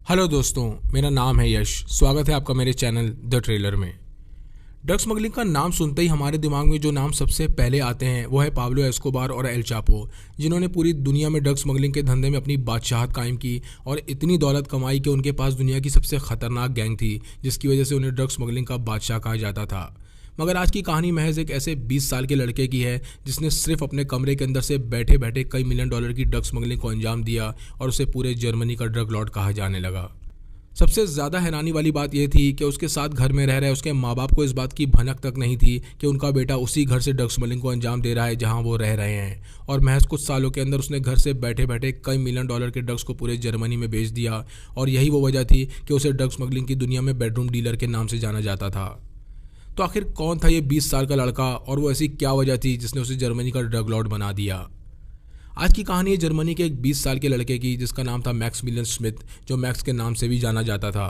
Hello दोस्तों, मेरा नाम है यश। स्वागत है आपका मेरे चैनल द ट्रेलर में। ड्रग स्मगलिंग का नाम सुनते ही हमारे दिमाग में जो नाम सबसे पहले आते हैं वो है पाब्लो एस्कोबार और एल चापो, जिन्होंने पूरी दुनिया में ड्रग स्मगलिंग के धंधे में अपनी बादशाहत कायम की और इतनी दौलत कमाई कि उनके पास दुनिया की सबसे खतरनाक गैंग थी, जिसकी वजह से उन्हें ड्रग स्मगलिंग का बादशाह कहा जाता था। मगर आज की कहानी महज एक ऐसे 20 साल के लड़के की है जिसने सिर्फ अपने कमरे के अंदर से बैठे बैठे कई मिलियन डॉलर की ड्रग स्मगलिंग को अंजाम दिया और उसे पूरे जर्मनी का ड्रग लॉर्ड कहा जाने लगा। सबसे ज़्यादा हैरानी वाली बात यह थी कि उसके साथ घर में रह रहे उसके माँ बाप को इस बात की भनक तक नहीं थी कि उनका बेटा उसी घर से ड्रग स्मगलिंग को अंजाम दे रहा है जहां वो रह रहे हैं। और महज कुछ सालों के अंदर उसने घर से बैठे बैठे कई मिलियन डॉलर के ड्रग्स को पूरे जर्मनी में बेच दिया। और यही वो वजह थी कि उसे ड्रग स्मगलिंग की दुनिया में बेडरूम डीलर के नाम से जाना जाता था। तो आखिर कौन था ये 20 साल का लड़का और वो ऐसी क्या वजह थी जिसने उसे जर्मनी का ड्रग लॉर्ड बना दिया। आज की कहानी है जर्मनी के एक 20 साल के लड़के की जिसका नाम था मैक्समिलियन स्मिथ, जो मैक्स के नाम से भी जाना जाता था।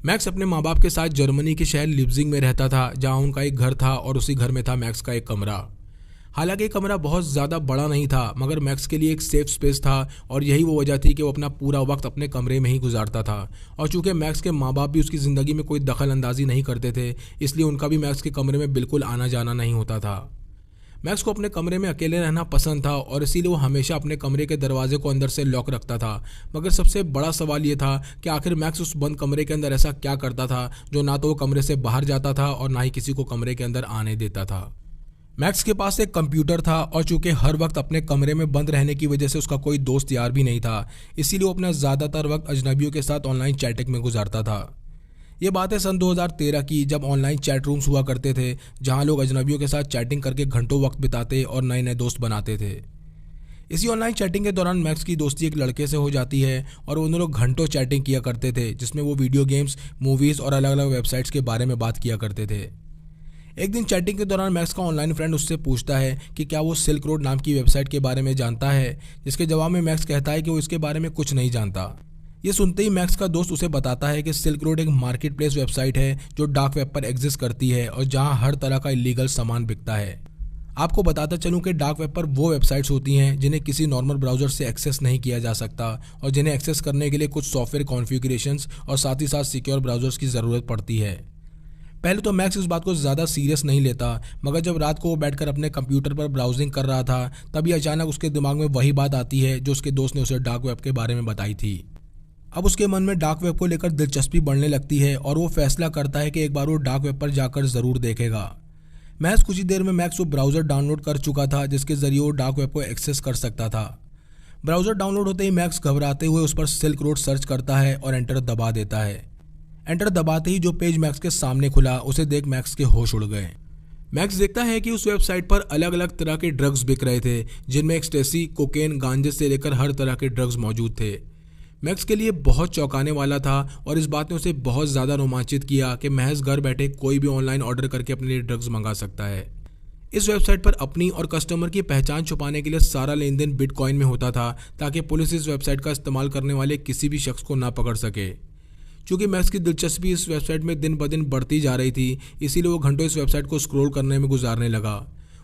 मैक्स अपने माँ बाप के साथ जर्मनी के शहर लिप्जिग में रहता था, जहाँ उनका एक घर था और उसी घर में था मैक्स का एक कमरा। हालांकि कमरा बहुत ज़्यादा बड़ा नहीं था, मगर मैक्स के लिए एक सेफ स्पेस था और यही वो वजह थी कि वो अपना पूरा वक्त अपने कमरे में ही गुजारता था। और चूंकि मैक्स के माँ बाप भी उसकी ज़िंदगी में कोई दखल अंदाजी नहीं करते थे, इसलिए उनका भी मैक्स के कमरे में बिल्कुल आना जाना नहीं होता था। मैक्स को अपने कमरे में अकेले रहना पसंद था और इसीलिए वो हमेशा अपने कमरे के दरवाजे को अंदर से लॉक रखता था। मगर सबसे बड़ा सवाल ये था कि आखिर मैक्स उस बंद कमरे के अंदर ऐसा क्या करता था जो ना तो वो कमरे से बाहर जाता था और ना ही किसी को कमरे के अंदर आने देता था। मैक्स के पास एक कंप्यूटर था और चूंकि हर वक्त अपने कमरे में बंद रहने की वजह से उसका कोई दोस्त यार भी नहीं था, इसीलिए वो अपना ज़्यादातर वक्त अजनबियों के साथ ऑनलाइन चैटिंग में गुजारता था। ये बात है सन 2013 की, जब ऑनलाइन चैट रूम्स हुआ करते थे जहां लोग अजनबियों के साथ चैटिंग करके घंटों वक्त बिताते और नए नए दोस्त बनाते थे। इसी ऑनलाइन चैटिंग के दौरान मैक्स की दोस्ती एक लड़के से हो जाती है और वो दोनों घंटों चैटिंग किया करते थे, जिसमें वो वीडियो गेम्स, मूवीज़ और अलग अलग वेबसाइट्स के बारे में बात किया करते थे। एक दिन चैटिंग के दौरान मैक्स का ऑनलाइन फ्रेंड उससे पूछता है कि क्या वो सिल्क रोड नाम की वेबसाइट के बारे में जानता है, जिसके जवाब में मैक्स कहता है कि वो इसके बारे में कुछ नहीं जानता। ये सुनते ही मैक्स का दोस्त उसे बताता है कि सिल्क रोड एक मार्केट प्लेस वेबसाइट है जो डार्क वेब पर एग्जिस्ट करती है और जहां हर तरह का इलीगल सामान बिकता है। आपको बताता चलूं कि डार्क वेब पर वो वेबसाइट्स होती हैं जिन्हें किसी नॉर्मल ब्राउजर से एक्सेस नहीं किया जा सकता और जिन्हें एक्सेस करने के लिए कुछ सॉफ्टवेयर कॉन्फ़िगरेशंस और साथ ही साथ सिक्योर ब्राउजर्स की ज़रूरत पड़ती है। पहले तो मैक्स इस बात को ज़्यादा सीरियस नहीं लेता, मगर जब रात को वो बैठकर अपने कंप्यूटर पर ब्राउजिंग कर रहा था तभी अचानक उसके दिमाग में वही बात आती है जो उसके दोस्त ने उसे डार्क वेब के बारे में बताई थी। अब उसके मन में डार्क वेब को लेकर दिलचस्पी बढ़ने लगती है और वो फैसला करता है कि एक बार वो डार्क वेब पर जाकर ज़रूर देखेगा। महज कुछ ही देर में मैक्स वो ब्राउज़र डाउनलोड कर चुका था जिसके ज़रिए वो डार्क वेब को एक्सेस कर सकता था। ब्राउज़र डाउनलोड होते ही मैक्स घबराते हुए उस पर सिल्क रोड सर्च करता है और एंटर दबा देता है। एंटर दबाते ही जो पेज मैक्स के सामने खुला उसे देख मैक्स के होश उड़ गए। मैक्स देखता है कि उस वेबसाइट पर अलग अलग तरह के ड्रग्स बिक रहे थे, जिनमें एक्सटेसी, कोकेन, गांजे से लेकर हर तरह के ड्रग्स मौजूद थे। मैक्स के लिए बहुत चौंकाने वाला था और इस बात ने उसे बहुत ज़्यादा रोमांचित किया कि महज घर बैठे कोई भी ऑनलाइन ऑर्डर करके अपने लिए ड्रग्स मंगा सकता है। इस वेबसाइट पर अपनी और कस्टमर की पहचान छुपाने के लिए सारा लेन देन बिटकॉइन में होता था, ताकि पुलिस इस वेबसाइट का इस्तेमाल करने वाले किसी भी शख्स को ना पकड़ सके। चूँकि मैक्स की दिलचस्पी इस वेबसाइट में दिन ब दिन बढ़ती जा रही थी, इसीलिए वो घंटों इस वेबसाइट को स्क्रॉल करने में गुजारने लगा।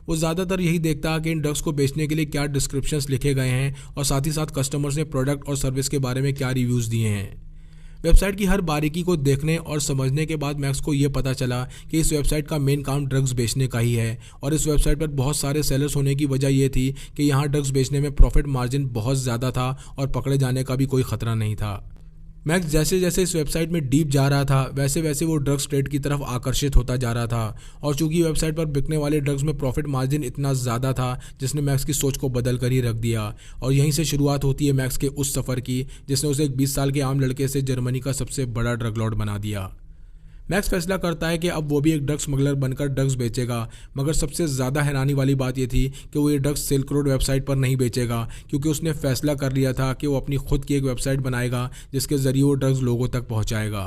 वो ज़्यादातर यही देखता कि इन ड्रग्स को बेचने के लिए क्या डिस्क्रिप्शंस लिखे गए हैं और साथ ही साथ कस्टमर्स ने प्रोडक्ट और सर्विस के बारे में क्या रिव्यूज़ दिए हैं। वेबसाइट की हर बारीकी को देखने और समझने के बाद मैक्स को ये पता चला कि इस वेबसाइट का मेन काम ड्रग्स बेचने का ही है और इस वेबसाइट पर बहुत सारे सेलर्स होने की वजह ये थी कि यहाँ ड्रग्स बेचने में प्रॉफिट मार्जिन बहुत ज़्यादा था और पकड़े जाने का भी कोई खतरा नहीं था। मैक्स जैसे जैसे इस वेबसाइट में डीप जा रहा था वैसे वैसे वो ड्रग्स ट्रेड की तरफ आकर्षित होता जा रहा था और चूंकि वेबसाइट पर बिकने वाले ड्रग्स में प्रॉफिट मार्जिन इतना ज़्यादा था जिसने मैक्स की सोच को बदल कर ही रख दिया। और यहीं से शुरुआत होती है मैक्स के उस सफ़र की जिसने उसे एक 20 साल के आम लड़के से जर्मनी का सबसे बड़ा ड्रग लॉर्ड बना दिया। मैक्स फैसला करता है कि अब वो भी एक ड्रग्स स्मगलर बनकर ड्रग्स बेचेगा, मगर सबसे ज़्यादा हैरानी वाली बात ये थी कि वो ये ड्रग्स सिल्क रोड वेबसाइट पर नहीं बेचेगा, क्योंकि उसने फैसला कर लिया था कि वो अपनी खुद की एक वेबसाइट बनाएगा जिसके ज़रिए वो ड्रग्स लोगों तक पहुँचाएगा।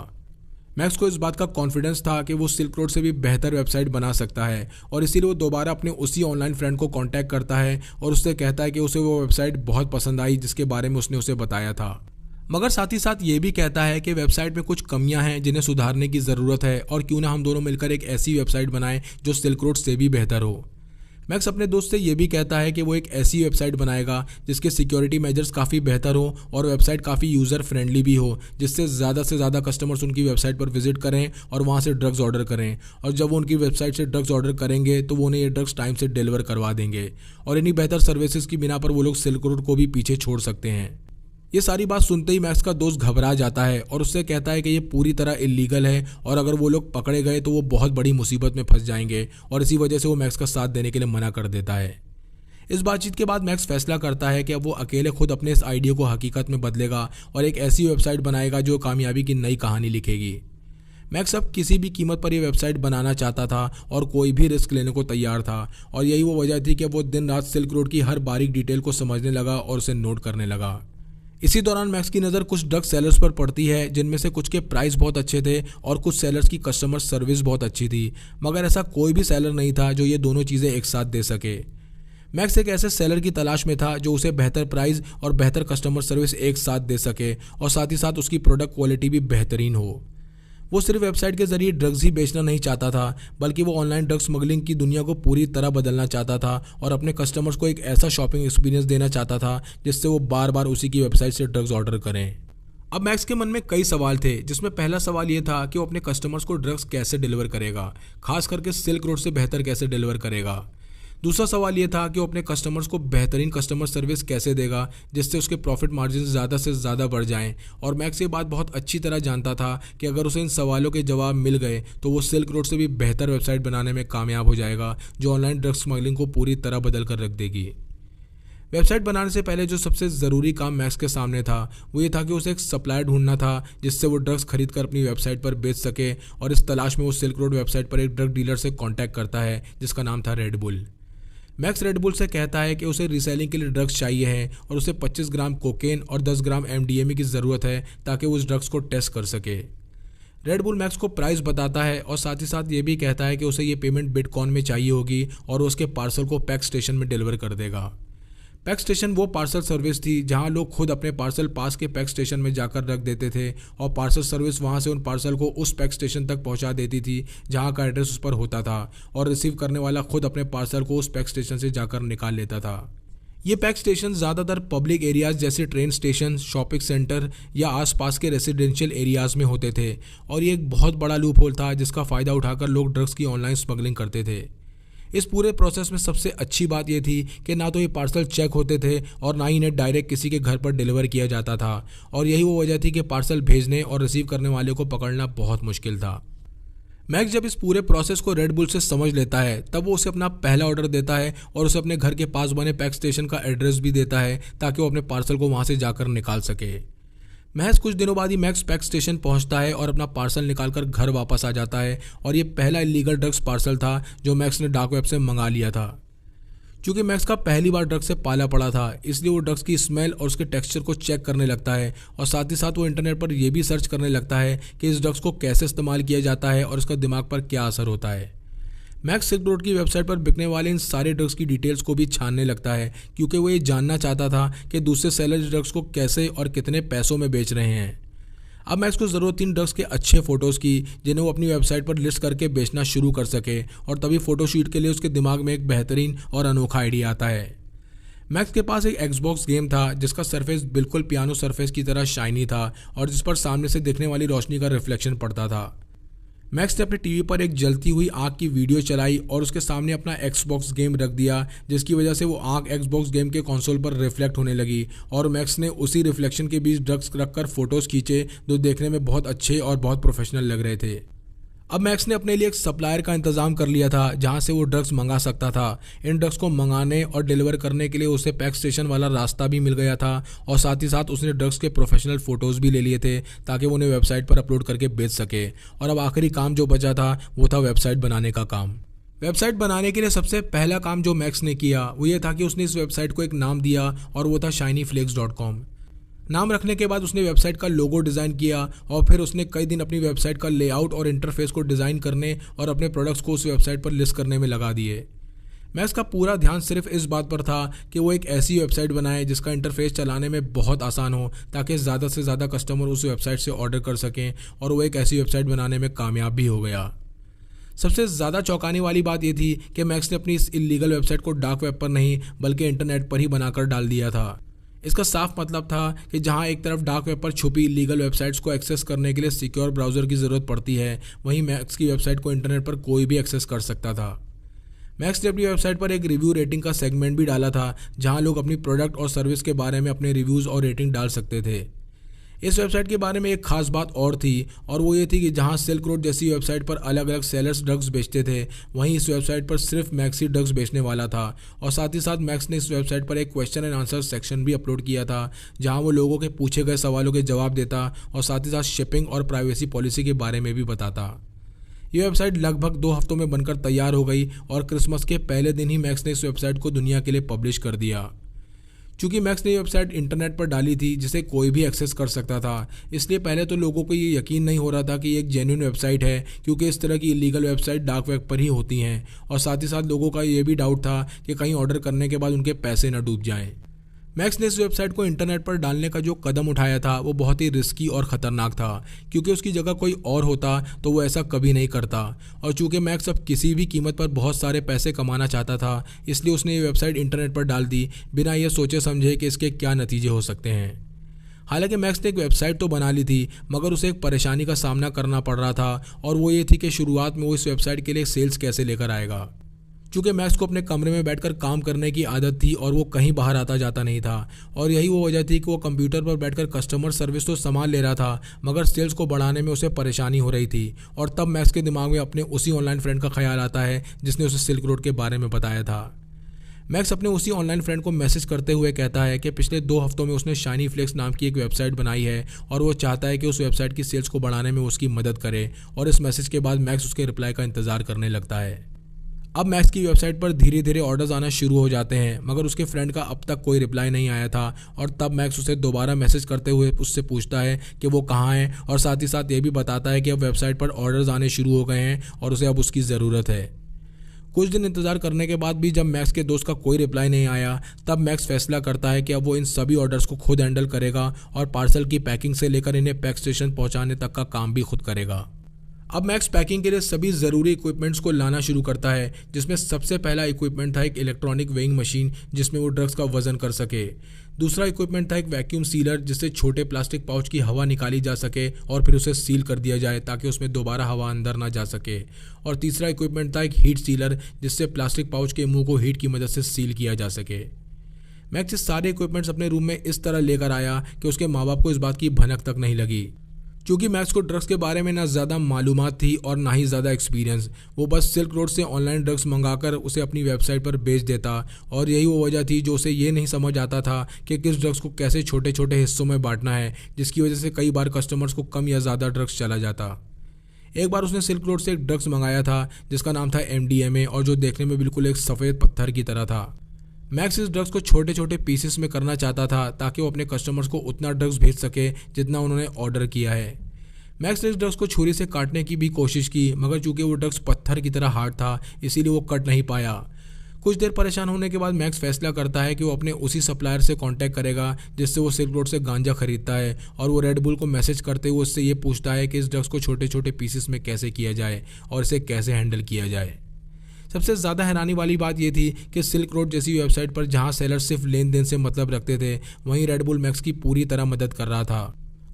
मैक्स को इस बात का कॉन्फिडेंस था कि वो सिल्क रोड से भी बेहतर वेबसाइट बना सकता है और इसीलिए वो दोबारा अपने उसी ऑनलाइन फ्रेंड को कांटेक्ट करता है और उससे कहता है कि उसे वो वेबसाइट बहुत पसंद आई जिसके बारे में उसने उसे बताया था। मगर साथ ही साथ ये भी कहता है कि वेबसाइट में कुछ कमियां हैं जिन्हें सुधारने की ज़रूरत है और क्यों ना हम दोनों मिलकर एक ऐसी वेबसाइट बनाएं जो सिल्क रोड से भी बेहतर हो। मैक्स अपने दोस्त से ये भी कहता है कि वो एक ऐसी वेबसाइट बनाएगा जिसके सिक्योरिटी मेजर्स काफ़ी बेहतर हो और वेबसाइट काफ़ी यूज़र फ्रेंडली भी हो, जिससे ज़्यादा कस्टमर्स उनकी वेबसाइट पर विजिट करें और वहाँ से ड्रग्स ऑर्डर करें। और जब वो उनकी वेबसाइट से ड्रग्स ऑर्डर करेंगे तो वो उन्हें ये ड्रग्स टाइम से डिलीवर करवा देंगे और इन्हीं बेहतर सर्विसेज की बिना पर वो लोग सिल्क रोड को भी पीछे छोड़ सकते हैं। ये सारी बात सुनते ही मैक्स का दोस्त घबरा जाता है और उससे कहता है कि ये पूरी तरह इलीगल है और अगर वो लोग पकड़े गए तो वो बहुत बड़ी मुसीबत में फंस जाएंगे और इसी वजह से वो मैक्स का साथ देने के लिए मना कर देता है। इस बातचीत के बाद मैक्स फैसला करता है कि अब वो अकेले खुद अपने इस आइडिया को हकीकत में बदलेगा और एक ऐसी वेबसाइट बनाएगा जो कामयाबी की नई कहानी लिखेगी। मैक्स अब किसी भी कीमत पर यह वेबसाइट बनाना चाहता था और कोई भी रिस्क लेने को तैयार था और यही वो वजह थी कि वो दिन रात सिल्क रोड की हर बारीक डिटेल को समझने लगा और उसे नोट करने लगा। इसी दौरान मैक्स की नज़र कुछ ड्रग सेलर्स पर पड़ती है जिनमें से कुछ के प्राइस बहुत अच्छे थे और कुछ सेलर्स की कस्टमर सर्विस बहुत अच्छी थी, मगर ऐसा कोई भी सेलर नहीं था जो ये दोनों चीज़ें एक साथ दे सके। मैक्स एक ऐसे सेलर की तलाश में था जो उसे बेहतर प्राइस और बेहतर कस्टमर सर्विस एक साथ दे सके और साथ ही साथ उसकी प्रोडक्ट क्वालिटी भी बेहतरीन हो। वो सिर्फ वेबसाइट के जरिए ड्रग्स ही बेचना नहीं चाहता था, बल्कि वो ऑनलाइन ड्रग स्मगलिंग की दुनिया को पूरी तरह बदलना चाहता था और अपने कस्टमर्स को एक ऐसा शॉपिंग एक्सपीरियंस देना चाहता था जिससे वो बार बार उसी की वेबसाइट से ड्रग्स ऑर्डर करें। अब मैक्स के मन में कई सवाल थे, जिसमें पहला सवाल ये था कि वो अपने कस्टमर्स को ड्रग्स कैसे डिलीवर करेगा, खास करके सिल्क रोड से बेहतर कैसे डिलीवर करेगा। दूसरा सवाल ये था कि वो अपने कस्टमर्स को बेहतरीन कस्टमर सर्विस कैसे देगा जिससे उसके प्रॉफिट मार्जिन ज़्यादा से ज़्यादा बढ़ जाएं। और मैक्स ये बात बहुत अच्छी तरह जानता था कि अगर उसे इन सवालों के जवाब मिल गए तो वो सिल्क रोड से भी बेहतर वेबसाइट बनाने में कामयाब हो जाएगा जो ऑनलाइन ड्रग स्मगलिंग को पूरी तरह बदल कर रख देगी। वेबसाइट बनाने से पहले जो सबसे ज़रूरी काम मैक्स के सामने था वो ये था कि उसे एक सप्लायर ढूंढना था जिससे वो ड्रग्स खरीद कर अपनी वेबसाइट पर बेच सके। और इस तलाश में वो सिल्क रोड वेबसाइट पर एक ड्रग डीलर से कॉन्टैक्ट करता है जिसका नाम था red bull. Max red bull से कहता है कि उसे रीसेलिंग के लिए ड्रग्स चाहिए हैं और उसे 25 ग्राम कोकेन और 10 ग्राम MDMA की ज़रूरत है ताकि वो उस ड्रग्स को टेस्ट कर सके। रेड बुल मैक्स को प्राइस बताता है और साथ ही साथ ये भी कहता है कि उसे ये पेमेंट बिटकॉइन में चाहिए होगी और उसके पार्सल को पैक स्टेशन में डिलीवर कर देगा। पैक स्टेशन वो पार्सल सर्विस थी जहां लोग खुद अपने पार्सल पास के पैक स्टेशन में जाकर रख देते थे और पार्सल सर्विस वहां से उन पार्सल को उस पैक स्टेशन तक पहुंचा देती थी जहां का एड्रेस उस पर होता था और रिसीव करने वाला खुद अपने पार्सल को उस पैक स्टेशन से जाकर निकाल लेता था। ये पैक स्टेशन ज़्यादातर पब्लिक एरियाज जैसे ट्रेन स्टेशन, शॉपिंग सेंटर या आसपास के रेसिडेंशियल एरियाज में होते थे और ये एक बहुत बड़ा लूप होल था जिसका फ़ायदा उठाकर लोग ड्रग्स की ऑनलाइन स्मगलिंग करते थे। इस पूरे प्रोसेस में सबसे अच्छी बात यह थी कि ना तो ये पार्सल चेक होते थे और ना ही इन्हें डायरेक्ट किसी के घर पर डिलीवर किया जाता था और यही वो वजह थी कि पार्सल भेजने और रिसीव करने वाले को पकड़ना बहुत मुश्किल था। मैक्स जब इस पूरे प्रोसेस को रेड बुल से समझ लेता है तब वो उसे अपना पहला ऑर्डर देता है और उसे अपने घर के पास बने पैक स्टेशन का एड्रेस भी देता है ताकि वो अपने पार्सल को वहाँ से जाकर निकाल सके। महज कुछ दिनों बाद ही मैक्स पैक स्टेशन पहुंचता है और अपना पार्सल निकालकर घर वापस आ जाता है और ये पहला इलीगल ड्रग्स पार्सल था जो मैक्स ने डार्क वेब से मंगा लिया था। चूँकि मैक्स का पहली बार ड्रग्स से पाला पड़ा था इसलिए वो ड्रग्स की स्मेल और उसके टेक्सचर को चेक करने लगता है और साथ ही साथ वो इंटरनेट पर यह भी सर्च करने लगता है कि इस ड्रग्स को कैसे इस्तेमाल किया जाता है और इसका दिमाग पर क्या असर होता है। मैक्स सिल्क रोड की वेबसाइट पर बिकने वाले इन सारे ड्रग्स की डिटेल्स को भी छानने लगता है क्योंकि वो ये जानना चाहता था कि दूसरे सेलर ड्रग्स को कैसे और कितने पैसों में बेच रहे हैं। अब मैक्स को ज़रूरत थी ड्रग्स के अच्छे फ़ोटोज़ की जिन्हें वो अपनी वेबसाइट पर लिस्ट करके बेचना शुरू कर सके और तभी फ़ोटोशूट के लिए उसके दिमाग में एक बेहतरीन और अनोखा आइडिया आता है। मैक्स के पास एक एक्सबॉक्स गेम था जिसका सरफेस बिल्कुल पियानो सरफेस की तरह शाइनी था और जिस पर सामने से दिखने वाली रोशनी का रिफ्लेक्शन पड़ता था। मैक्स ने अपने टीवी पर एक जलती हुई आग की वीडियो चलाई और उसके सामने अपना एक्सबॉक्स गेम रख दिया जिसकी वजह से वो आग एक्सबॉक्स गेम के कंसोल पर रिफ्लेक्ट होने लगी और मैक्स ने उसी रिफ्लेक्शन के बीच ड्रग्स रखकर फोटोज़ खींचे जो देखने में बहुत अच्छे और बहुत प्रोफेशनल लग रहे थे। अब मैक्स ने अपने लिए एक सप्लायर का इंतजाम कर लिया था जहां से वो ड्रग्स मंगा सकता था। इन ड्रग्स को मंगाने और डिलीवर करने के लिए उसे पैक स्टेशन वाला रास्ता भी मिल गया था और साथ ही साथ उसने ड्रग्स के प्रोफेशनल फ़ोटोज़ भी ले लिए थे ताकि वो उन्हें वेबसाइट पर अपलोड करके बेच सके। और अब आखिरी काम जो बचा था वो था वेबसाइट बनाने का काम। वेबसाइट बनाने के लिए सबसे पहला काम जो मैक्स ने किया वो ये था कि उसने इस वेबसाइट को एक नाम दिया और वो था shinyflakes.com। नाम रखने के बाद उसने वेबसाइट का लोगो डिज़ाइन किया और फिर उसने कई दिन अपनी वेबसाइट का लेआउट और इंटरफेस को डिज़ाइन करने और अपने प्रोडक्ट्स को उस वेबसाइट पर लिस्ट करने में लगा दिए। मैक्स का पूरा ध्यान सिर्फ इस बात पर था कि वो एक ऐसी वेबसाइट बनाए जिसका इंटरफेस चलाने में बहुत आसान हो ताकि ज़्यादा से ज़्यादा कस्टमर उस वेबसाइट से ऑर्डर कर सकें और वो एक ऐसी वेबसाइट बनाने में कामयाब भी हो गया। सबसे ज़्यादा चौंकाने वाली बात यह थी कि मैक्स ने अपनी इस इलीगल वेबसाइट को डार्क वेब पर नहीं बल्कि इंटरनेट पर ही बनाकर डाल दिया था। इसका साफ मतलब था कि जहां एक तरफ डार्क वेब पर छुपी इलीगल वेबसाइट्स को एक्सेस करने के लिए सिक्योर ब्राउज़र की ज़रूरत पड़ती है, वहीं मैक्स की वेबसाइट को इंटरनेट पर कोई भी एक्सेस कर सकता था। मैक्स ने अपनी वेबसाइट पर एक रिव्यू रेटिंग का सेगमेंट भी डाला था, जहां लोग अपनी प्रोडक्ट और सर्विस के बारे में अपने रिव्यूज़ और रेटिंग डाल सकते थे। इस वेबसाइट के बारे में एक खास बात और थी, और वो ये थी कि जहां सिल्क रोड जैसी वेबसाइट पर अलग अलग सेलर्स ड्रग्स बेचते थे, वहीं इस वेबसाइट पर सिर्फ मैक्स ही ड्रग्स बेचने वाला था। और साथ ही साथ मैक्स ने इस वेबसाइट पर एक क्वेश्चन एंड आंसर सेक्शन भी अपलोड किया था, जहां वो लोगों के पूछे गए सवालों के जवाब देता और साथ ही साथ शिपिंग और प्राइवेसी पॉलिसी के बारे में भी बताता। ये वेबसाइट लगभग 2 हफ्तों में बनकर तैयार हो गई और क्रिसमस के पहले दिन ही मैक्स ने इस वेबसाइट को दुनिया के लिए पब्लिश कर दिया। चूंकि मैक्स ने ये वेबसाइट इंटरनेट पर डाली थी जिसे कोई भी एक्सेस कर सकता था, इसलिए पहले तो लोगों को ये यकीन नहीं हो रहा था कि ये एक जेन्युइन वेबसाइट है, क्योंकि इस तरह की इलीगल वेबसाइट डार्क वेब पर ही होती हैं। और साथ ही साथ लोगों का ये भी डाउट था कि कहीं ऑर्डर करने के बाद उनके पैसे न डूब जाएं। मैक्स ने इस वेबसाइट को इंटरनेट पर डालने का जो कदम उठाया था वो बहुत ही रिस्की और ख़तरनाक था, क्योंकि उसकी जगह कोई और होता तो वो ऐसा कभी नहीं करता। और चूंकि मैक्स अब किसी भी कीमत पर बहुत सारे पैसे कमाना चाहता था, इसलिए उसने ये वेबसाइट इंटरनेट पर डाल दी बिना ये सोचे समझे कि इसके क्या नतीजे हो सकते हैं। हालांकि मैक्स ने एक वेबसाइट तो बना ली थी, मगर उसे एक परेशानी का सामना करना पड़ रहा था, और वो ये थी कि शुरुआत में वो इस वेबसाइट के लिए सेल्स कैसे लेकर आएगा। चूँकि मैक्स को अपने कमरे में बैठकर काम करने की आदत थी और वो कहीं बाहर आता जाता नहीं था, और यही वो वजह थी कि वो कंप्यूटर पर बैठकर कस्टमर सर्विस तो संभाल ले रहा था, मगर सेल्स को बढ़ाने में उसे परेशानी हो रही थी। और तब मैक्स के दिमाग में अपने उसी ऑनलाइन फ्रेंड का ख्याल आता है जिसने उसे सिल्क रोड के बारे में बताया था। मैक्स अपने उसी ऑनलाइन फ्रेंड को मैसेज करते हुए कहता है कि पिछले 2 हफ्तों में उसने शाइनी फ्लेक्स नाम की एक वेबसाइट बनाई है और वो चाहता है कि उस वेबसाइट की सेल्स को बढ़ाने में उसकी मदद करे। और इस मैसेज के बाद मैक्स उसके रिप्लाई का इंतजार करने लगता है। अब मैक्स की वेबसाइट पर धीरे धीरे ऑर्डर्स आना शुरू हो जाते हैं, मगर उसके फ्रेंड का अब तक कोई रिप्लाई नहीं आया था। और तब मैक्स उसे दोबारा मैसेज करते हुए उससे पूछता है कि वो कहाँ है, और साथ ही साथ ये भी बताता है कि अब वेबसाइट पर ऑर्डर्स आने शुरू हो गए हैं और उसे अब उसकी ज़रूरत है। कुछ दिन इंतजार करने के बाद भी जब मैक्स के दोस्त का कोई रिप्लाई नहीं आया, तब मैक्स फैसला करता है कि अब वो इन सभी ऑर्डर्स को खुद हैंडल करेगा और पार्सल की पैकिंग से लेकर इन्हें पैक स्टेशन पहुँचाने तक का काम भी खुद करेगा। अब मैक्स पैकिंग के लिए सभी ज़रूरी इक्विपमेंट्स को लाना शुरू करता है, जिसमें सबसे पहला इक्विपमेंट था एक इलेक्ट्रॉनिक वेइंग मशीन जिसमें वो ड्रग्स का वजन कर सके। दूसरा इक्विपमेंट था एक वैक्यूम सीलर जिससे छोटे प्लास्टिक पाउच की हवा निकाली जा सके और फिर उसे सील कर दिया जाए ताकि उसमें दोबारा हवा अंदर ना जा सके। और तीसरा इक्विपमेंट था एक हीट सीलर जिससे प्लास्टिक पाउच के मुंह को हीट की मदद से सील किया जा सके। मैक्स इस सारे इक्विपमेंट्स अपने रूम में इस तरह लेकर आया कि उसके माँ बाप को इस बात की भनक तक नहीं लगी। क्योंकि मैक्स को ड्रग्स के बारे में ना ज़्यादा मालूमात थी और ना ही ज़्यादा एक्सपीरियंस, वो बस सिल्क रोड से ऑनलाइन ड्रग्स मंगाकर उसे अपनी वेबसाइट पर बेच देता। और यही वो वजह थी जो उसे ये नहीं समझ आता था कि किस ड्रग्स को कैसे छोटे छोटे हिस्सों में बांटना है, जिसकी वजह से कई बार कस्टमर्स को कम या ज़्यादा ड्रग्स चला जाता। एक बार उसने सिल्क रोड से एक ड्रग्स मंगाया था जिसका नाम था MDMA, और जो देखने में बिल्कुल एक सफ़ेद पत्थर की तरह था। मैक्स इस ड्रग्स को छोटे छोटे पीसेस में करना चाहता था ताकि वो अपने कस्टमर्स को उतना ड्रग्स भेज सके जितना उन्होंने ऑर्डर किया है। मैक्स ने इस ड्रग्स को छुरी से काटने की भी कोशिश की, मगर चूंकि वो ड्रग्स पत्थर की तरह हार्ड था इसीलिए वो कट नहीं पाया। कुछ देर परेशान होने के बाद मैक्स फैसला करता है कि वो अपने उसी सप्लायर से कांटेक्ट करेगा जिससे वो सिल्क रोड से गांजा खरीदता है, और वो रेड बुल को मैसेज करते हुए उससे ये पूछता है कि इस ड्रग्स को छोटे छोटे पीसेस में कैसे किया जाए और इसे कैसे हैंडल किया जाए। सबसे ज़्यादा हैरानी वाली बात यह थी कि सिल्क रोड जैसी वेबसाइट पर जहां सेलर सिर्फ लेन देन से मतलब रखते थे, वहीं रेड बुल मैक्स की पूरी तरह मदद कर रहा था।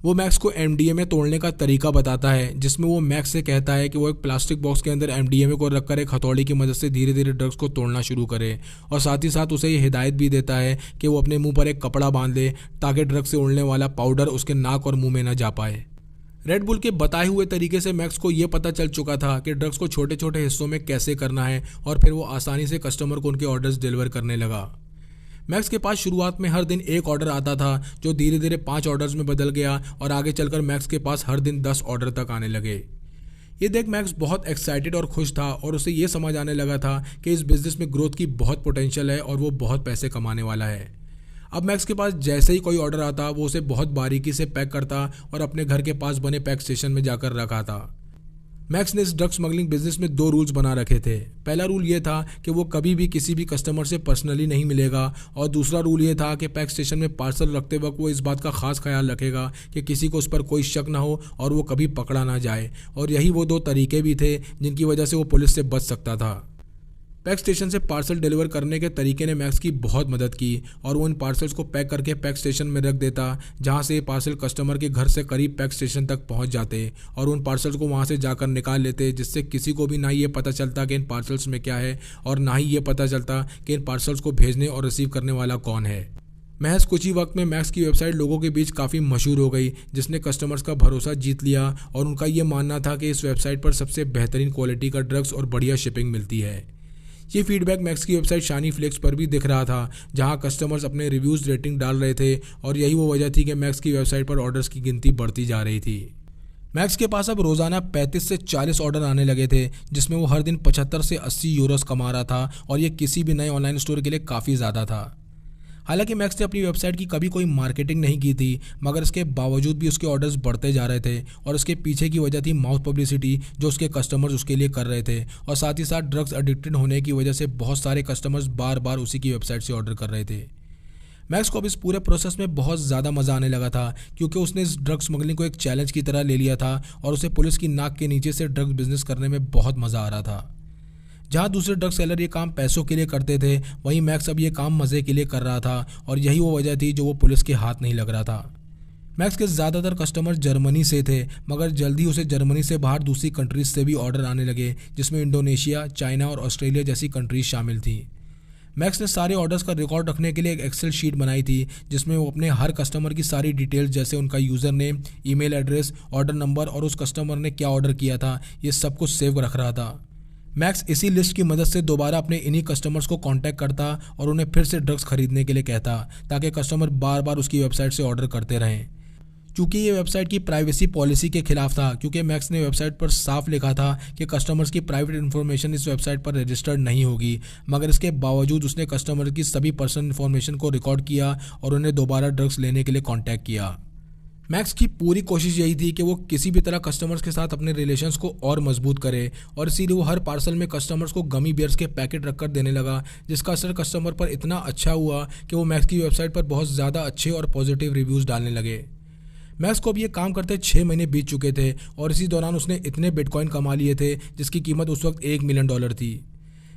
वो मैक्स को MDMA तोड़ने का तरीका बताता है, जिसमें वो मैक्स से कहता है कि वो एक प्लास्टिक बॉक्स के अंदर MDMA को रखकर एक हथौड़ी की मदद से धीरे धीरे ड्रग्स को तोड़ना शुरू करे। और साथ ही साथ उसे ये हिदायत भी देता है कि वो अपने मुंह पर एक कपड़ा बांध ले ताकि ड्रग्स से उड़ने वाला पाउडर उसके नाक और मुंह में न जा पाए। रेड बुल के बताए हुए तरीके से मैक्स को ये पता चल चुका था कि ड्रग्स को छोटे छोटे हिस्सों में कैसे करना है, और फिर वो आसानी से कस्टमर को उनके ऑर्डर्स डिलीवर करने लगा। मैक्स के पास शुरुआत में हर दिन एक ऑर्डर आता था जो धीरे धीरे 5 ऑर्डर्स में बदल गया, और आगे चलकर मैक्स के पास हर दिन 10 ऑर्डर तक आने लगे। ये देख मैक्स बहुत एक्साइटेड और खुश था, और उसे ये समझ आने लगा था कि इस बिजनेस में ग्रोथ की बहुत पोटेंशियल है और वो बहुत पैसे कमाने वाला है। अब मैक्स के पास जैसे ही कोई ऑर्डर आता वो उसे बहुत बारीकी से पैक करता और अपने घर के पास बने पैक स्टेशन में जाकर रखा था। मैक्स ने इस ड्रग स्मगलिंग बिजनेस में 2 रूल्स बना रखे थे। पहला रूल ये था कि वो कभी भी किसी भी कस्टमर से पर्सनली नहीं मिलेगा, और दूसरा रूल ये था कि पैक स्टेशन में पार्सल रखते वक्त वो इस बात का खास ख्याल रखेगा कि किसी को उस पर कोई शक ना हो और वो कभी पकड़ा ना जाए। और यही वो 2 तरीके भी थे जिनकी वजह से वो पुलिस से बच सकता था। पैक स्टेशन से पार्सल डिलीवर करने के तरीके ने मैक्स की बहुत मदद की, और वो इन पार्सल्स को पैक करके पैक स्टेशन में रख देता, जहां से ये पार्सल कस्टमर के घर से करीब पैक स्टेशन तक पहुंच जाते और उन पार्सल्स को वहां से जाकर निकाल लेते, जिससे किसी को भी ना ये पता चलता कि इन पार्सल्स में क्या है और ना ही ये पता चलता कि इन पार्सल्स को भेजने और रिसीव करने वाला कौन है। महज कुछ ही वक्त में मैक्स की वेबसाइट लोगों के बीच काफ़ी मशहूर हो गई, जिसने कस्टमर्स का भरोसा जीत लिया, और उनका ये मानना था कि इस वेबसाइट पर सबसे बेहतरीन क्वालिटी का ड्रग्स और बढ़िया शिपिंग मिलती है। ये फीडबैक मैक्स की वेबसाइट शानी फ्लेक्स पर भी दिख रहा था, जहां कस्टमर्स अपने रिव्यूज़ रेटिंग डाल रहे थे, और यही वो वजह थी कि मैक्स की वेबसाइट पर ऑर्डर्स की गिनती बढ़ती जा रही थी। मैक्स के पास अब रोज़ाना 35 से 40 ऑर्डर आने लगे थे, जिसमें वो हर दिन 75 से 80 यूरोस कमा रहा था, और ये किसी भी नए ऑनलाइन स्टोर के लिए काफ़ी ज़्यादा था। हालांकि मैक्स ने अपनी वेबसाइट की कभी कोई मार्केटिंग नहीं की थी, मगर इसके बावजूद भी उसके ऑर्डर्स बढ़ते जा रहे थे, और इसके पीछे की वजह थी माउथ पब्लिसिटी जो उसके कस्टमर्स उसके लिए कर रहे थे, और साथ ही साथ ड्रग्स एडिक्टेड होने की वजह से बहुत सारे कस्टमर्स बार बार उसी की वेबसाइट से ऑर्डर कर रहे थे। मैक्स को अब इस पूरे प्रोसेस में बहुत ज़्यादा मज़ा आने लगा था, क्योंकि उसने इस ड्रग स्मगलिंग को एक चैलेंज की तरह ले लिया था, और उसे पुलिस की नाक के नीचे से ड्रग्स बिजनेस करने में बहुत मज़ा आ रहा था। जहाँ दूसरे ड्रग सेलर ये काम पैसों के लिए करते थे, वहीं मैक्स अब ये काम मज़े के लिए कर रहा था, और यही वो वजह थी जो वो पुलिस के हाथ नहीं लग रहा था। मैक्स के ज़्यादातर कस्टमर जर्मनी से थे, मगर जल्दी उसे जर्मनी से बाहर दूसरी कंट्रीज से भी ऑर्डर आने लगे, जिसमें इंडोनेशिया, चाइना और ऑस्ट्रेलिया जैसी कंट्रीज शामिल थी। मैक्स ने सारे ऑर्डर्स का रिकॉर्ड रखने के लिए एक एक्सेल शीट बनाई थी, जिसमें वो अपने हर कस्टमर की सारी डिटेल्स, जैसे उनका user name, email address, order number और उस कस्टमर ने क्या ऑर्डर किया था, ये सब कुछ सेव रख रहा था। मैक्स इसी लिस्ट की मदद से दोबारा अपने इन्हीं कस्टमर्स को कांटेक्ट करता और उन्हें फिर से ड्रग्स खरीदने के लिए कहता, ताकि कस्टमर बार बार उसकी वेबसाइट से ऑर्डर करते रहें। चूँकि ये वेबसाइट की प्राइवेसी पॉलिसी के खिलाफ था, क्योंकि मैक्स ने वेबसाइट पर साफ लिखा था कि कस्टमर्स की प्राइवेट इन्फॉर्मेशन इस वेबसाइट पर रजिस्टर्ड नहीं होगी, मगर इसके बावजूद उसने कस्टमर की सभी पर्सनल इन्फॉर्मेशन को रिकॉर्ड किया और उन्हें दोबारा ड्रग्स लेने के लिए कॉन्टैक्ट किया। मैक्स की पूरी कोशिश यही थी कि वो किसी भी तरह कस्टमर्स के साथ अपने रिलेशंस को और मजबूत करे, और इसीलिए वो हर पार्सल में कस्टमर्स को गमी बियर्स के पैकेट रखकर देने लगा, जिसका असर कस्टमर पर इतना अच्छा हुआ कि वो मैक्स की वेबसाइट पर बहुत ज़्यादा अच्छे और पॉजिटिव रिव्यूज़ डालने लगे। मैक्स को अब ये काम करते 6 महीने बीत चुके थे, और इसी दौरान उसने इतने बिटकॉइन कमा लिए थे जिसकी कीमत उस वक्त $1 मिलियन थी।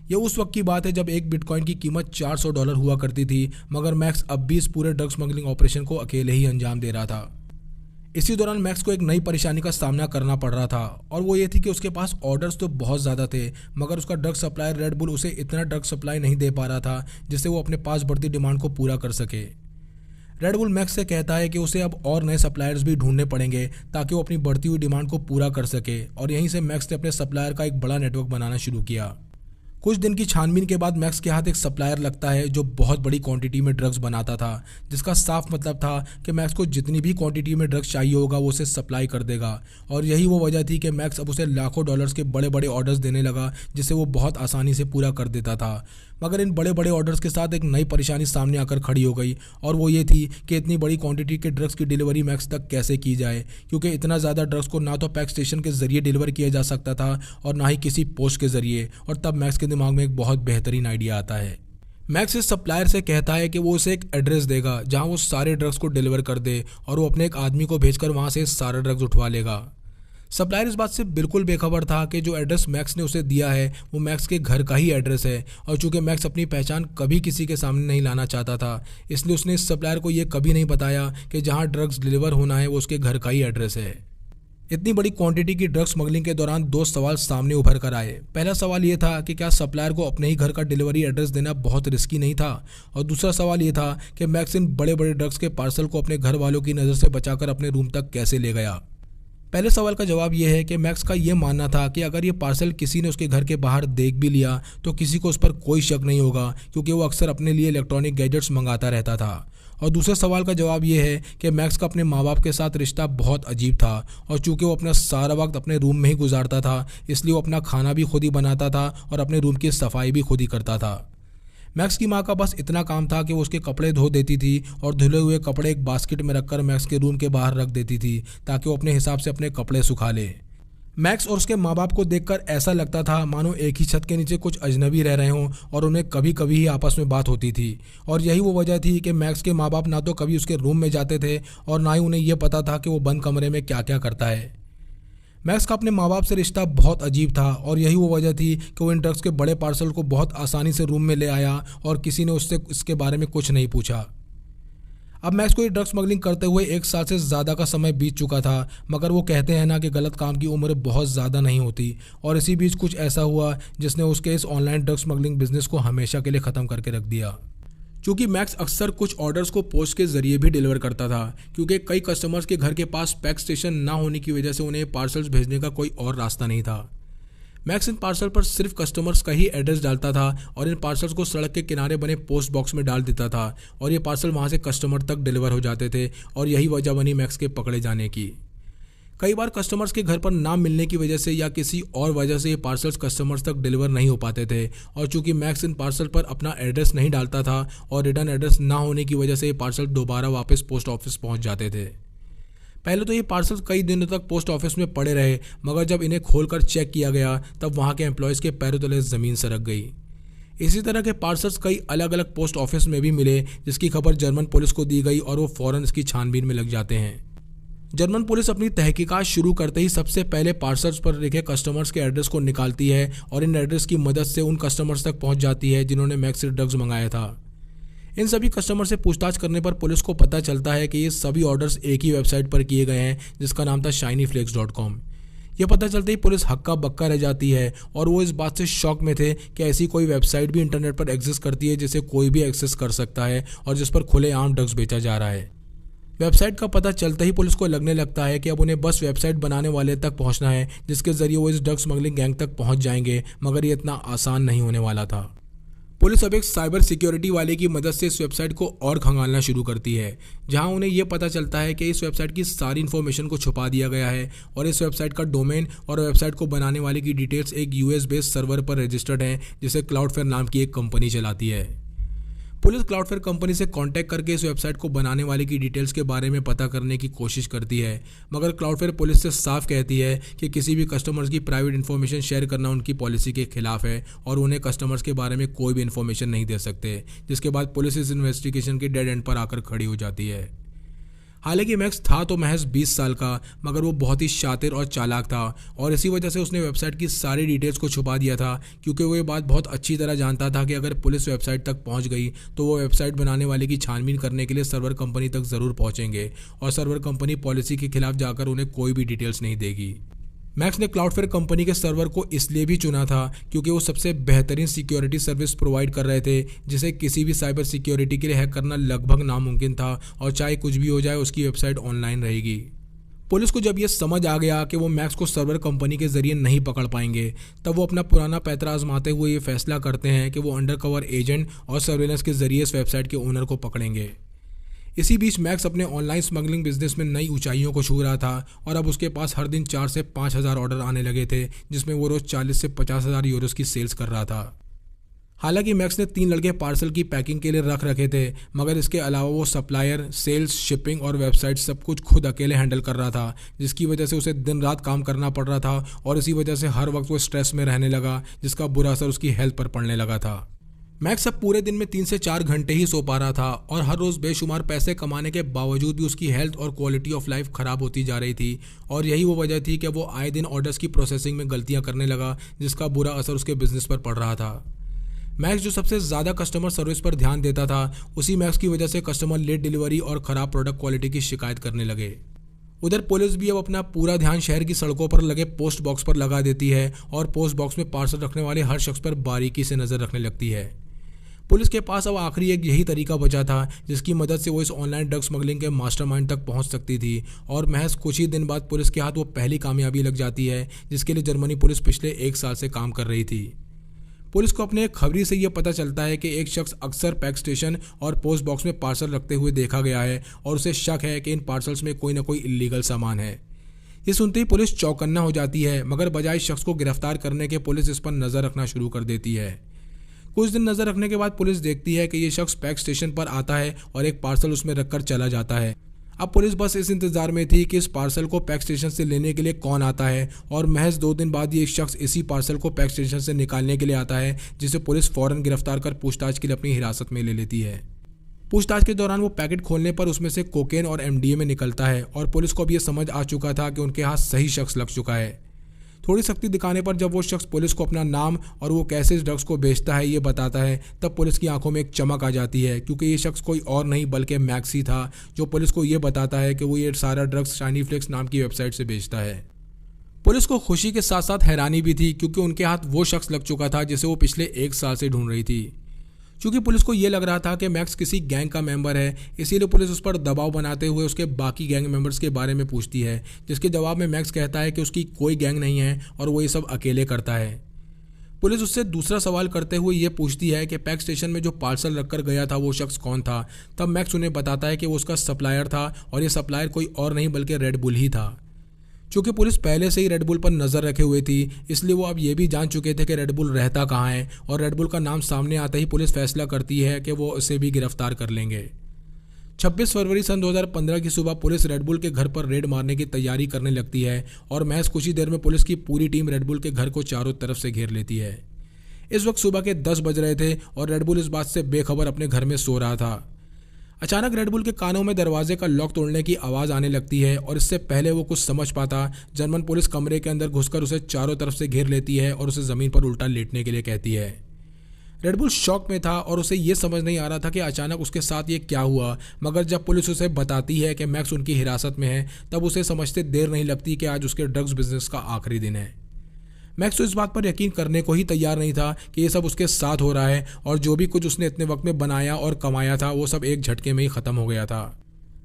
ये उस वक्त की बात है जब एक बिटकॉइन की कीमत $400 हुआ करती थी, मगर मैक्स अब भी इस पूरे ड्रग स्मगलिंग ऑपरेशन को अकेले ही अंजाम दे रहा था। इसी दौरान मैक्स को एक नई परेशानी का सामना करना पड़ रहा था, और वो ये थी कि उसके पास ऑर्डर्स तो बहुत ज़्यादा थे, मगर उसका ड्रग सप्लायर रेड बुल उसे इतना ड्रग सप्लाई नहीं दे पा रहा था जिससे वो अपने पास बढ़ती डिमांड को पूरा कर सके। रेड बुल मैक्स से कहता है कि उसे अब और नए सप्लायर्स भी ढूंढने पड़ेंगे ताकि वो अपनी बढ़ती हुई डिमांड को पूरा कर सके, और यहीं से मैक्स ने अपने सप्लायर का एक बड़ा नेटवर्क बनाना शुरू किया। कुछ दिन की छानबीन के बाद मैक्स के हाथ एक सप्लायर लगता है जो बहुत बड़ी क्वांटिटी में ड्रग्स बनाता था, जिसका साफ मतलब था कि मैक्स को जितनी भी क्वांटिटी में ड्रग्स चाहिए होगा वो उसे सप्लाई कर देगा, और यही वो वजह थी कि मैक्स अब उसे लाखों डॉलर्स के बड़े बड़े ऑर्डर्स देने लगा, जिसे वो बहुत आसानी से पूरा कर देता था। मगर इन बड़े बड़े ऑर्डर्स के साथ एक नई परेशानी सामने आकर खड़ी हो गई, और वो ये थी कि इतनी बड़ी क्वांटिटी के ड्रग्स की डिलीवरी मैक्स तक कैसे की जाए, क्योंकि इतना ज़्यादा ड्रग्स को ना तो पैक स्टेशन के जरिए डिलीवर किया जा सकता था और ना ही किसी पोस्ट के जरिए। और तब मैक्स के दिमाग में एक बहुत बेहतरीन आइडिया आता है। मैक्स इस सप्लायर से कहता है कि वो उसे एक एड्रेस देगा जहां वो सारे ड्रग्स को डिलीवर कर दे, और वो अपने एक आदमी को भेजकर वहां से सारे ड्रग्स उठवा लेगा। सप्लायर इस बात से बिल्कुल बेखबर था कि जो एड्रेस मैक्स ने उसे दिया है वो मैक्स के घर का ही एड्रेस है, और चूंकि मैक्स अपनी पहचान कभी किसी के सामने नहीं लाना चाहता था, इसलिए उसने इस सप्लायर को ये कभी नहीं बताया कि जहां ड्रग्स डिलीवर होना है वो उसके घर का ही एड्रेस है। इतनी बड़ी क्वांटिटी की ड्रग स्मगलिंग के दौरान 2 सवाल सामने उभर कर आए। पहला सवाल ये था कि क्या सप्लायर को अपने ही घर का डिलीवरी एड्रेस देना बहुत रिस्की नहीं था, और दूसरा सवाल ये था कि मैक्स इन बड़े बड़े ड्रग्स के पार्सल को अपने घर वालों की नज़र से बचाकर अपने रूम तक कैसे ले गया। पहले सवाल का जवाब यह है कि मैक्स का ये मानना था कि अगर ये पार्सल किसी ने उसके घर के बाहर देख भी लिया तो किसी को उस पर कोई शक नहीं होगा, क्योंकि वो अक्सर अपने लिए इलेक्ट्रॉनिक गैजेट्स मंगाता रहता था। और दूसरे सवाल का जवाब ये है कि मैक्स का अपने माँ बाप के साथ रिश्ता बहुत अजीब था, और चूंकि वो अपना सारा वक्त अपने रूम में ही गुजारता था, इसलिए वो अपना खाना भी खुद ही बनाता था और अपने रूम की सफाई भी खुद ही करता था। मैक्स की माँ का बस इतना काम था कि वो उसके कपड़े धो देती थी और धुले हुए कपड़े एक बास्केट में रखकर मैक्स के रूम के बाहर रख देती थी ताकि वो अपने हिसाब से अपने कपड़े सुखा ले। मैक्स और उसके माँ बाप को देखकर ऐसा लगता था मानो एक ही छत के नीचे कुछ अजनबी रह रहे हों और उन्हें कभी कभी ही आपस में बात होती थी। और यही वो वजह थी कि मैक्स के माँ बाप ना तो कभी उसके रूम में जाते थे और ना ही उन्हें यह पता था कि वो बंद कमरे में क्या क्या करता है। मैक्स का अपने माँ बाप से रिश्ता बहुत अजीब था और यही वो वजह थी कि वो इन ड्रग्स के बड़े पार्सल को बहुत आसानी से रूम में ले आया और किसी ने उससे इसके बारे में कुछ नहीं पूछा। अब मैक्स को ये ड्रग्स स्मगलिंग करते हुए 1 साल से ज़्यादा का समय बीत चुका था, मगर वो कहते हैं ना कि गलत काम की उम्र बहुत ज़्यादा नहीं होती। और इसी बीच कुछ ऐसा हुआ जिसने उसके इस ऑनलाइन ड्रग्स स्मगलिंग बिजनेस को हमेशा के लिए ख़त्म करके रख दिया। क्योंकि मैक्स अक्सर कुछ ऑर्डर्स को पोस्ट के जरिए भी डिलीवर करता था, क्योंकि कई कस्टमर्स के घर के पास पैक स्टेशन ना होने की वजह से उन्हें पार्सल्स भेजने का कोई और रास्ता नहीं था। मैक्स इन पार्सल पर सिर्फ कस्टमर्स का ही एड्रेस डालता था और इन पार्सल्स को सड़क के किनारे बने पोस्ट बॉक्स में डाल देता था और ये पार्सल वहाँ से कस्टमर तक डिलीवर हो जाते थे। और यही वजह बनी मैक्स के पकड़े जाने की। कई बार कस्टमर्स के घर पर ना मिलने की वजह से या किसी और वजह से ये पार्सल्स कस्टमर्स तक डिलीवर नहीं हो पाते थे। और चूंकि मैक्स इन पार्सल पर अपना एड्रेस नहीं डालता था और रिटर्न एड्रेस ना होने की वजह से ये पार्सल दोबारा वापस पोस्ट ऑफिस पहुंच जाते थे। पहले तो ये पार्सल्स कई दिनों तक पोस्ट ऑफिस में पड़े रहे, मगर जब इन्हें खोलकर चेक किया गया तब वहाँ के एम्प्लॉयज़ के पैरों तले ज़मीन सरक गई। इसी तरह के पार्सल्स कई अलग अलग पोस्ट ऑफिस में भी मिले, जिसकी खबर जर्मन पुलिस को दी गई और वो फ़ौरन इसकी छानबीन में लग जाते हैं। जर्मन पुलिस अपनी तहकीकात शुरू करते ही सबसे पहले पार्सल्स पर लिखे कस्टमर्स के एड्रेस को निकालती है और इन एड्रेस की मदद से उन कस्टमर्स तक पहुंच जाती है जिन्होंने मैक्स से ड्रग्स मंगाया था। इन सभी कस्टमर से पूछताछ करने पर पुलिस को पता चलता है कि ये सभी ऑर्डर्स एक ही वेबसाइट पर किए गए हैं जिसका नाम था shinyflakes.com। यह पता चलते ही पुलिस हक्का बक्का रह जाती है और वो इस बात से शॉक में थे कि ऐसी कोई वेबसाइट भी इंटरनेट पर एग्जिस्ट करती है जिसे कोई भी एक्सेस कर सकता है और जिस पर खुलेआम ड्रग्स बेचा जा रहा है। वेबसाइट का पता चलते ही पुलिस को लगने लगता है कि अब उन्हें बस वेबसाइट बनाने वाले तक पहुंचना है जिसके जरिए वो इस ड्रग स्मगलिंग गैंग तक पहुंच जाएंगे, मगर ये इतना आसान नहीं होने वाला था। पुलिस अब एक साइबर सिक्योरिटी वाले की मदद से इस वेबसाइट को और खंगालना शुरू करती है, जहां उन्हें यह पता चलता है कि इस वेबसाइट की सारी इन्फॉर्मेशन को छुपा दिया गया है और इस वेबसाइट का डोमेन और वेबसाइट को बनाने वाले की डिटेल्स एक यूएस बेस्ड सर्वर पर रजिस्टर्ड है जिसे क्लाउडफेयर नाम की एक कंपनी चलाती है। पुलिस क्लाउडफेयर कंपनी से कांटेक्ट करके इस वेबसाइट को बनाने वाले की डिटेल्स के बारे में पता करने की कोशिश करती है, मगर क्लाउडफेयर पुलिस से साफ कहती है कि किसी भी कस्टमर्स की प्राइवेट इन्फॉर्मेशन शेयर करना उनकी पॉलिसी के खिलाफ है और उन्हें कस्टमर्स के बारे में कोई भी इन्फॉर्मेशन नहीं दे सकते, जिसके बाद पुलिस इस इन्वेस्टिगेशन के डेड एंड पर आकर खड़ी हो जाती है। हालांकि मैक्स था तो महज 20 साल का, मगर वो बहुत ही शातिर और चालाक था और इसी वजह से उसने वेबसाइट की सारी डिटेल्स को छुपा दिया था, क्योंकि वो ये बात बहुत अच्छी तरह जानता था कि अगर पुलिस वेबसाइट तक पहुंच गई तो वो वेबसाइट बनाने वाले की छानबीन करने के लिए सर्वर कंपनी तक ज़रूर पहुंचेंगे और सर्वर कंपनी पॉलिसी के खिलाफ जाकर उन्हें कोई भी डिटेल्स नहीं देगी। मैक्स ने क्लाउडफेयर कंपनी के सर्वर को इसलिए भी चुना था क्योंकि वो सबसे बेहतरीन सिक्योरिटी सर्विस प्रोवाइड कर रहे थे, जिसे किसी भी साइबर सिक्योरिटी के लिए हैक करना लगभग नामुमकिन था और चाहे कुछ भी हो जाए उसकी वेबसाइट ऑनलाइन रहेगी। पुलिस को जब यह समझ आ गया कि वो मैक्स को सर्वर कंपनी के जरिए नहीं पकड़ पाएंगे, तब वो अपना पुराना पैतरा आजमाते हुए ये फैसला करते हैं कि वो अंडरकवर एजेंट और सर्वेलेंस के जरिए इस वेबसाइट के ओनर को पकड़ेंगे। इसी बीच मैक्स अपने ऑनलाइन स्मगलिंग बिजनेस में नई ऊंचाइयों को छू रहा था और अब उसके पास हर दिन 4 से 5 हज़ार ऑर्डर आने लगे थे, जिसमें वो रोज़ 40 से 50 हज़ार यूरोस की सेल्स कर रहा था। हालांकि मैक्स ने 3 लड़के पार्सल की पैकिंग के लिए रख रखे थे, मगर इसके अलावा वो सप्लायर, सेल्स, शिपिंग और वेबसाइट सब कुछ खुद अकेले हैंडल कर रहा था, जिसकी वजह से उसे दिन रात काम करना पड़ रहा था और इसी वजह से हर वक्त वो स्ट्रेस में रहने लगा, जिसका बुरा असर उसकी हेल्थ पर पड़ने लगा था। मैक्स अब पूरे दिन में 3 से 4 घंटे ही सो पा रहा था और हर रोज़ बेशुमार पैसे कमाने के बावजूद भी उसकी हेल्थ और क्वालिटी ऑफ लाइफ ख़राब होती जा रही थी और यही वो वजह थी कि वो आए दिन ऑर्डर्स की प्रोसेसिंग में गलतियां करने लगा, जिसका बुरा असर उसके बिजनेस पर पड़ रहा था। मैक्स जो सबसे ज़्यादा कस्टमर सर्विस पर ध्यान देता था, उसी मैक्स की वजह से कस्टमर लेट डिलीवरी और ख़राब प्रोडक्ट क्वालिटी की शिकायत करने लगे। उधर पुलिस भी अब अपना पूरा ध्यान शहर की सड़कों पर लगे पोस्ट बॉक्स पर लगा देती है और पोस्ट बॉक्स में पार्सल रखने वाले हर शख्स पर बारीकी से नज़र रखने लगती है। पुलिस के पास अब आखिरी एक यही तरीका बचा था जिसकी मदद से वो इस ऑनलाइन ड्रग स्मगलिंग के मास्टरमाइंड तक पहुंच सकती थी और महज कुछ ही दिन बाद पुलिस के हाथ वो पहली कामयाबी लग जाती है जिसके लिए जर्मनी पुलिस पिछले 1 साल से काम कर रही थी। पुलिस को अपने एक खबरी से यह पता चलता है कि एक शख्स अक्सर पैक स्टेशन और पोस्ट बॉक्स में पार्सल रखते हुए देखा गया है और उसे शक है कि इन पार्सल्स में कोई ना कोई इलीगल सामान है। ये सुनते ही पुलिस चौकन्ना हो जाती है, मगर बजाय शख्स को गिरफ्तार करने के पुलिस इस पर नज़र रखना शुरू कर देती है। कुछ दिन नज़र रखने के बाद पुलिस देखती है कि ये शख्स पैक स्टेशन पर आता है और एक पार्सल उसमें रखकर चला जाता है। अब पुलिस बस इस इंतजार में थी कि इस पार्सल को पैक स्टेशन से लेने के लिए कौन आता है, और महज 2 दिन बाद ही एक शख्स इसी पार्सल को पैक स्टेशन से निकालने के लिए आता है, जिसे पुलिस फौरन गिरफ्तार कर पूछताछ के लिए अपनी हिरासत में ले लेती है। पूछताछ के दौरान वो पैकेट खोलने पर उसमें से कोकेन और MDMA निकलता है, और पुलिस को अब ये समझ आ चुका था कि उनके हाथ सही शख्स लग चुका है। थोड़ी सख्ती दिखाने पर जब वो शख्स पुलिस को अपना नाम और वो कैसे इस ड्रग्स को बेचता है ये बताता है, तब पुलिस की आंखों में एक चमक आ जाती है, क्योंकि ये शख्स कोई और नहीं बल्कि मैक्स ही था, जो पुलिस को ये बताता है कि वो ये सारा ड्रग्स शाइनी फ्लेक्स नाम की वेबसाइट से बेचता है। पुलिस को खुशी के साथ साथ हैरानी भी थी, क्योंकि उनके हाथ वो शख्स लग चुका था जिसे वो पिछले 1 साल से ढूंढ रही थी। क्योंकि पुलिस को ये लग रहा था कि मैक्स किसी गैंग का मेंबर है, इसीलिए पुलिस उस पर दबाव बनाते हुए उसके बाकी गैंग मेंबर्स के बारे में पूछती है, जिसके जवाब में मैक्स कहता है कि उसकी कोई गैंग नहीं है और वो ये सब अकेले करता है। पुलिस उससे दूसरा सवाल करते हुए ये पूछती है कि पैक स्टेशन में जो पार्सल रखकर गया था वो शख्स कौन था। तब मैक्स उन्हें बताता है कि वो उसका सप्लायर था, और ये सप्लायर कोई और नहीं बल्कि रेड बुल ही था। चूँकि पुलिस पहले से ही रेड बुल पर नज़र रखे हुए थी, इसलिए वो अब ये भी जान चुके थे कि रेड बुल रहता कहाँ है, और रेड बुल का नाम सामने आते ही पुलिस फैसला करती है कि वो उसे भी गिरफ्तार कर लेंगे। 26 फरवरी सन 2015 की सुबह पुलिस रेड बुल के घर पर रेड मारने की तैयारी करने लगती है, और महज कुछ ही देर में पुलिस की पूरी टीम रेड बुल के घर को चारों तरफ से घेर लेती है। इस वक्त सुबह के 10 बज रहे थे और रेड बुल इस बात से बेखबर अपने घर में सो रहा था। अचानक रेड बुल के कानों में दरवाजे का लॉक तोड़ने की आवाज़ आने लगती है, और इससे पहले वो कुछ समझ पाता, जर्मन पुलिस कमरे के अंदर घुसकर उसे चारों तरफ से घेर लेती है और उसे ज़मीन पर उल्टा लेटने के लिए कहती है। रेड बुल शॉक में था और उसे ये समझ नहीं आ रहा था कि अचानक उसके साथ ये क्या हुआ, मगर जब पुलिस उसे बताती है कि मैक्स उनकी हिरासत में है, तब उसे समझते देर नहीं लगती कि आज उसके ड्रग्स बिजनेस का आखिरी दिन है। मैक्स तो इस बात पर यकीन करने को ही तैयार नहीं था कि ये सब उसके साथ हो रहा है, और जो भी कुछ उसने इतने वक्त में बनाया और कमाया था वो सब एक झटके में ही ख़त्म हो गया था।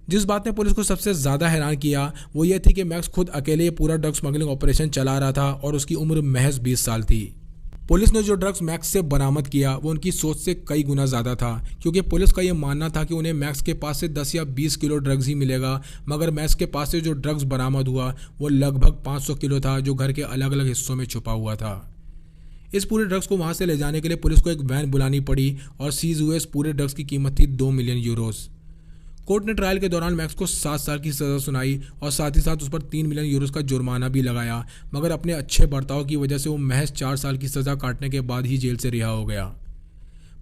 जिस बात ने पुलिस को सबसे ज़्यादा हैरान किया वो ये थी कि मैक्स खुद अकेले ये पूरा ड्रग स्मगलिंग ऑपरेशन चला रहा था, और उसकी उम्र महज 20 साल थी। पुलिस ने जो ड्रग्स मैक्स से बरामद किया वो उनकी सोच से कई गुना ज़्यादा था, क्योंकि पुलिस का ये मानना था कि उन्हें मैक्स के पास से 10 या 20 किलो ड्रग्स ही मिलेगा, मगर मैक्स के पास से जो ड्रग्स बरामद हुआ वो लगभग 500 किलो था, जो घर के अलग अलग हिस्सों में छुपा हुआ था। इस पूरे ड्रग्स को वहाँ से ले जाने के लिए पुलिस को एक वैन बुलानी पड़ी, और सीज हुए इस पूरे ड्रग्स की कीमत थी 2 मिलियन यूरोस। कोर्ट ने ट्रायल के दौरान मैक्स को 7 साल की सज़ा सुनाई, और साथ ही साथ उस पर 3 मिलियन यूरोस का जुर्माना भी लगाया, मगर अपने अच्छे बर्ताव की वजह से वो महज 4 साल की सज़ा काटने के बाद ही जेल से रिहा हो गया।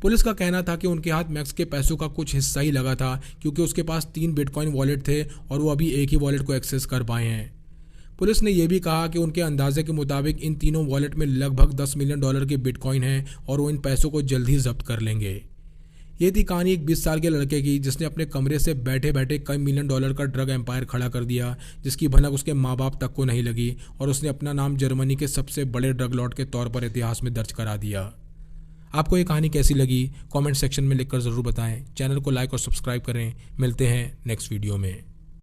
पुलिस का कहना था कि उनके हाथ मैक्स के पैसों का कुछ हिस्सा ही लगा था, क्योंकि उसके पास 3 बिटकॉइन वॉलेट थे और वो अभी एक ही वॉलेट को एक्सेस कर पाए हैं। पुलिस ने यह भी कहा कि उनके अंदाजे के मुताबिक इन तीनों वॉलेट में लगभग $10 मिलियन के बिटकॉइन हैं, और वो इन पैसों को जल्द ही जब्त कर लेंगे। ये थी कहानी एक 20 साल के लड़के की, जिसने अपने कमरे से बैठे बैठे कई $1 मिलियन का ड्रग एम्पायर खड़ा कर दिया, जिसकी भनक उसके माँ बाप तक को नहीं लगी, और उसने अपना नाम जर्मनी के सबसे बड़े ड्रग लॉर्ड के तौर पर इतिहास में दर्ज करा दिया। आपको ये कहानी कैसी लगी कमेंट सेक्शन में लिखकर ज़रूर बताएं। चैनल को लाइक और सब्सक्राइब करें। मिलते हैं नेक्स्ट वीडियो में।